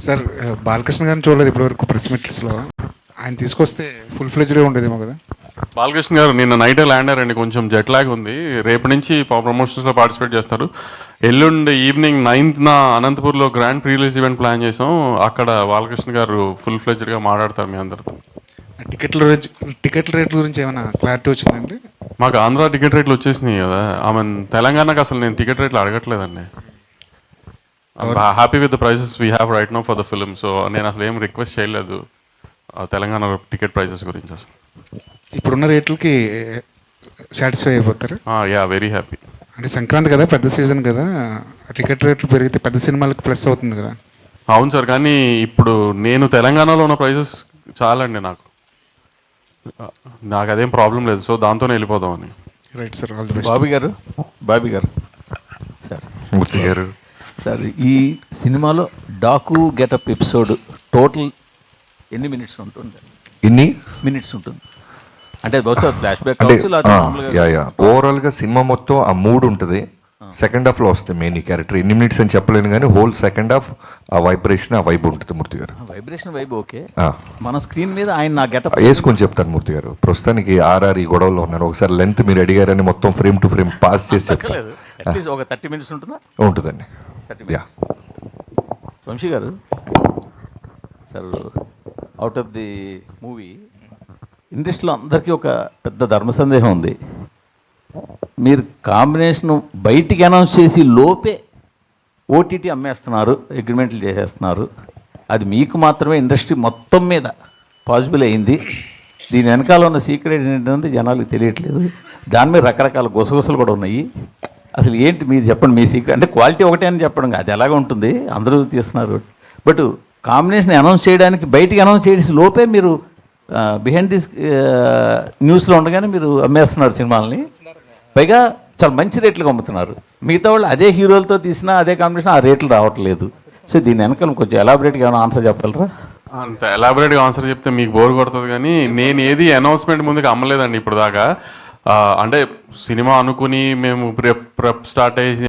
Sir Balakrishna గారిని చూడలేదు ఇప్పటివరకు ప్రెస్ మీట్స్లో. ఆయన తీసుకొస్తే ఫుల్ ఫ్లెజ్డ్గా ఉండేదేమో కదా. బాలకృష్ణ గారు నిన్న నైటే ల్యాండ్ అయ్యారండి, కొంచెం జెట్ లాగ్ ఉంది. రేపు నుంచి ప్రమోషన్స్లో పార్టిసిపేట్ చేస్తారు. ఎల్లుండి ఈవినింగ్ 9th అనంతపూర్లో grand pre release event plan చేసాం. అక్కడ బాలకృష్ణ గారు ఫుల్ ఫ్లెజ్డ్గా మాట్లాడతారు మీ అందరితో. టికెట్ల రేట్ల గురించి ఏమైనా క్లారిటీ వచ్చిందండి? మాకు ఆంధ్ర టికెట్ రేట్లు వచ్చేసినాయి కదా. తెలంగాణకు అసలు నేను టికెట్ రేట్లు అడగట్లేదండి. Happy with the prices we have right now for the film. So నేను అసలు ఏం రిక్వెస్ట్ చేయలేదు తెలంగాణ టికెట్ ప్రైసెస్ గురించి. అసలు ఇప్పుడున్న రేట్లకి సాటిస్ఫై అయిపోతారు? Yeah, very happy. అంటే సంక్రాంతి కదా, పెద్ద సీజన్ కదా, టికెట్ రేట్లు పెరిగితే పెద్ద సినిమాలకు ప్లస్ అవుతుంది కదా. అవును సార్, కానీ ఇప్పుడు నేను తెలంగాణలో ఉన్న ప్రైసెస్ చాలండి నాకు అదేం ప్రాబ్లం లేదు. సో దాంతోనే వెళ్ళిపోదామని. Right sir, all the best. Bobby గారు సార్, మూర్తి గారు సార్, ఈ సినిమాలో డాకు గెటప్ ఎపిసోడ్ టోటల్ ఎన్ని మినిట్స్ ఉంటుంది? మినిట్స్ ఉంటుంది అంటే బహుశా ఫ్లాష్ బ్యాక్ ఓవరాల్గా సినిమా మొత్తం ఆ మూడ్ ఉంటుంది. సెకండ్ హాఫ్లో వస్తుంది మెయిన్ ఈ క్యారెక్టర్. ఎన్ని మినిట్స్ అని చెప్పలేను కానీ హోల్ సెకండ్ హాఫ్ ఆ వైబ్రేషన్, ఆ వైబ్ ఉంటుంది మూర్తి గారు. Vibration vibe okay. మన స్క్రీన్ మీద ఆయన నా గెటప్ వేసుకొని చెప్తాను మూర్తి గారు. ప్రస్తుతానికి ఆర్ఆర్ ఈ గొడవలో ఉన్నారు. ఒకసారి లెంత్ మీరు అడిగారని మొత్తం ఫ్రేమ్ టు ఫ్రేమ్ పాస్ చేసి చెప్తాను. అట్లీస్ట్ ఒక 30 minutes ఉంటుందా? ఉంటుందండి. యా, వంశీ గారు sir, out of the movie ఇండస్ట్రీలో అందరికీ ఒక పెద్ద ధర్మ సందేహం ఉంది. మీరు కాంబినేషన్ బయటికి అనౌన్స్ చేసి లోపే ఓటీటీ అమ్మేస్తున్నారు, అగ్రిమెంట్లు చేసేస్తున్నారు. అది మీకు మాత్రమే ఇండస్ట్రీ మొత్తం మీద పాసిబుల్ అయింది. దీని వెనకాల ఉన్న సీక్రెట్ ఏంటంటే జనాలకు తెలియట్లేదు. దాని మీద రకరకాల గుసగుసలు కూడా ఉన్నాయి. అసలు ఏంటి మీరు చెప్పండి, మీ సీక్రెట్. అంటే క్వాలిటీ ఒకటే అని చెప్పడం అది ఎలాగ ఉంటుంది, అందరూ తీస్తున్నారు. బట్ కాంబినేషన్ అనౌన్స్ చేయడానికి బయటికి అనౌన్స్ చేసి లోపే మీరు బిహైండ్ దిస్ న్యూస్లో ఉండగానే మీరు అమ్మేస్తున్నారు సినిమాలని. పైగా చాలా మంచి రేట్లకు అమ్ముతున్నారు. మిగతా వాళ్ళు అదే హీరోలతో తీసినా అదే కాంబినేషన్ ఆ రేట్లు రావట్లేదు. సో దీని వెనకాల కొంచెం ఎలాబరేట్గా ఏమైనా ఆన్సర్ చెప్పగలరా? అంత ఎలాబరేట్గా ఆన్సర్ చెప్తే మీకు బోర్ కొడుతుంది, కానీ నేను ఏది అనౌన్స్మెంట్ ముందుకు అమ్మలేదండి ఇప్పుడు దాకా. అంటే సినిమా అనుకుని మేము ప్రెప్ స్టార్ట్ అయ్యి